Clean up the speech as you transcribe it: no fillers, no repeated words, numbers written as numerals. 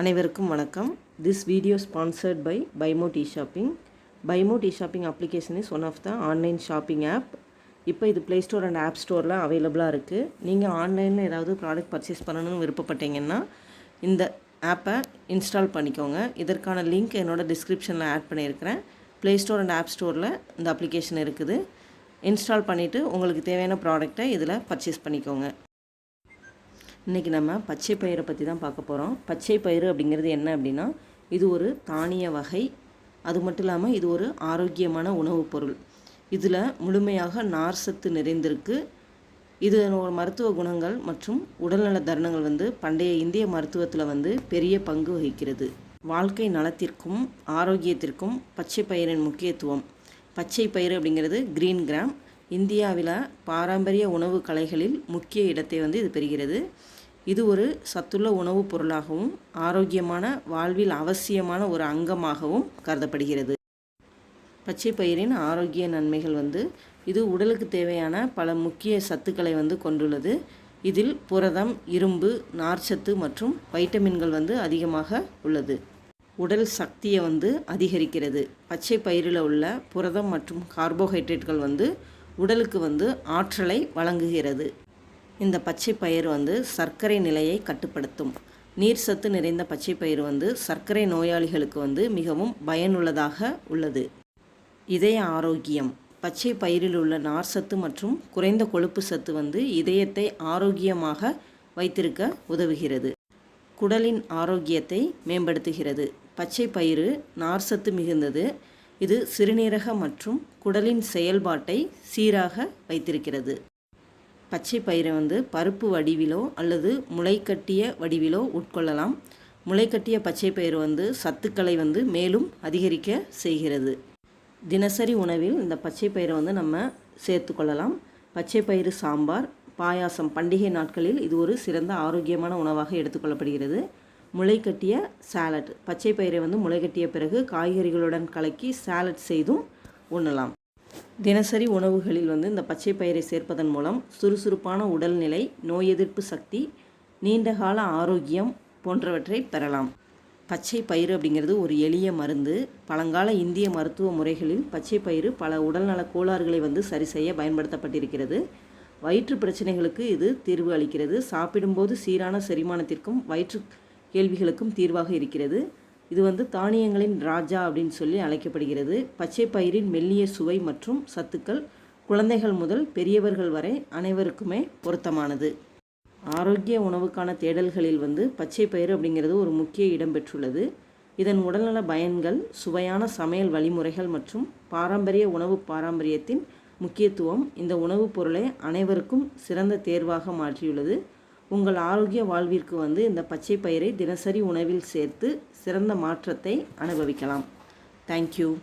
அனைவருக்கும் வணக்கம். This video sponsored by Buymote eShopping. Buymote eShopping application is one of the online shopping app. இப்போ இது Play Store and App Storeல அவைலபிளாக இருக்குது. நீங்கள் ஆன்லைனில் ஏதாவது ப்ராடக்ட் பர்ச்சேஸ் பண்ணணும்னு விருப்பப்பட்டீங்கன்னா இந்த ஆப்பை இன்ஸ்டால் பண்ணிக்கோங்க. இதற்கான லிங்க் என்னோட டிஸ்கிரிப்ஷனில் ஆட் பண்ணியிருக்கிறேன். Play Store and App Storeல இந்த அப்ளிகேஷன் இருக்குது. இன்ஸ்டால் பண்ணிவிட்டு உங்களுக்கு தேவையான ப்ராடக்டை இதில் பர்ச்சேஸ் பண்ணிக்கோங்க. இன்றைக்கி நம்ம பச்சை பயிரை பற்றி தான் பார்க்க போகிறோம். பச்சை பயிறு அப்படிங்கிறது என்ன அப்படின்னா, இது ஒரு தானிய வகை. அது மட்டும் இல்லாமல் இது ஒரு ஆரோக்கியமான உணவுப் பொருள். இதில் முழுமையாக நார் சத்து நிறைந்திருக்கு. இது ஒரு மருத்துவ குணங்கள் மற்றும் உடல்நல தருணங்கள் பண்டைய இந்திய மருத்துவத்தில் பெரிய பங்கு வகிக்கிறது. வாழ்க்கை நலத்திற்கும் ஆரோக்கியத்திற்கும் பச்சை பயிரின் முக்கியத்துவம். பச்சை பயிறு அப்படிங்கிறது கிரீன் கிராம். இந்தியாவில் பாரம்பரிய உணவு கலைகளில் முக்கிய இடத்தை இது பெறுகிறது. இது ஒரு சத்துள்ள உணவுப் பொருளாகவும் ஆரோக்கியமான வாழ்வில் அவசியமான ஒரு அங்கமாகவும் கருதப்படுகிறது. பச்சை பயிரின் ஆரோக்கிய நன்மைகள் இது உடலுக்கு தேவையான பல முக்கிய சத்துக்களை கொண்டுள்ளது. இதில் புரதம், இரும்பு, நார்ச்சத்து மற்றும் வைட்டமின்கள் அதிகமாக உள்ளது. உடல் சக்தியை அதிகரிக்கிறது. பச்சை பயிரில் உள்ள புரதம் மற்றும் கார்போஹைட்ரேட்கள் உடலுக்கு ஆற்றலை வழங்குகிறது. இந்த பச்சை பயிறு சர்க்கரை நிலையை கட்டுப்படுத்தும். நீர் சத்து நிறைந்த பச்சை பயிறு சர்க்கரை நோயாளிகளுக்கு மிகவும் பயனுள்ளதாக உள்ளது. இதய ஆரோக்கியம். பச்சை பயிரில் உள்ள நார் சத்து மற்றும் குறைந்த கொழுப்பு சத்து இதயத்தை ஆரோக்கியமாக வைத்திருக்க உதவுகிறது. குடலின் ஆரோக்கியத்தை மேம்படுத்துகிறது. பச்சை பயிறு நார் சத்து மிகுந்தது. இது சிறுநீரக மற்றும் குடலின் செயல்பாட்டை சீராக வைத்திருக்கிறது. பச்சை பயிரை பருப்பு வடிவிலோ அல்லது முளைக்கட்டிய வடிவிலோ உட்கொள்ளலாம். முளைக்கட்டிய பச்சை பயிறு சத்துக்களை மேலும் அதிகரிக்க செய்கிறது. தினசரி உணவில் இந்த பச்சை பயிரை நம்ம சேர்த்துக்கொள்ளலாம். பச்சை பயிறு சாம்பார், பாயாசம் பண்டிகை நாட்களில் இது ஒரு சிறந்த ஆரோக்கியமான உணவாக எடுத்துக்கொள்ளப்படுகிறது. முளைக்கட்டிய சாலட். பச்சை பயிரை முளைக்கட்டிய பிறகு காய்கறிகளுடன் கலக்கி சாலட் செய்தும் உண்ணலாம். தினசரி உணவுகளில் இந்த பச்சை பயிரை சேர்ப்பதன் மூலம் சுறுசுறுப்பான உடல்நிலை, நோய் எதிர்ப்பு சக்தி, நீண்டகால ஆரோக்கியம் போன்றவற்றை பெறலாம். பச்சை பயிறு அப்படிங்கிறது ஒரு எளிய மருந்து. பழங்கால இந்திய மருத்துவ முறைகளில் பச்சை பயிறு பல உடல்நல கோளாறுகளை சரி செய்ய பயன்படுத்தப்பட்டிருக்கிறது. வயிற்று பிரச்சனைகளுக்கு இது தீர்வு அளிக்கிறது. சாப்பிடும்போது சீரான செரிமானத்திற்கும் வயிற்று கேள்விகளுக்கும் தீர்வாக இருக்கிறது. இது தானியங்களின் ராஜா அப்படின்னு சொல்லி அழைக்கப்படுகிறது. பச்சை பயிரின் மெல்லிய சுவை மற்றும் சத்துக்கள் குழந்தைகள் முதல் பெரியவர்கள் வரை அனைவருக்குமே பொருத்தமானது. ஆரோக்கிய உணவுக்கான தேடல்களில் பச்சை பயிறு அப்படிங்கிறது ஒரு முக்கிய இடம் பெற்றுள்ளது. இதன் உடல்நல பயன்கள், சுவையான சமையல் வழிமுறைகள் மற்றும் பாரம்பரிய உணவு பாரம்பரியத்தின் முக்கியத்துவம் இந்த உணவுப் பொருளை அனைவருக்கும் சிறந்த தேர்வாக மாற்றியுள்ளது. உங்கள் ஆரோக்கிய வாழ்விற்கு இந்த பச்சை பயிரை தினசரி உணவில் சேர்த்து சிறந்த மாற்றத்தை அனுபவிக்கலாம். தேங்க்யூ.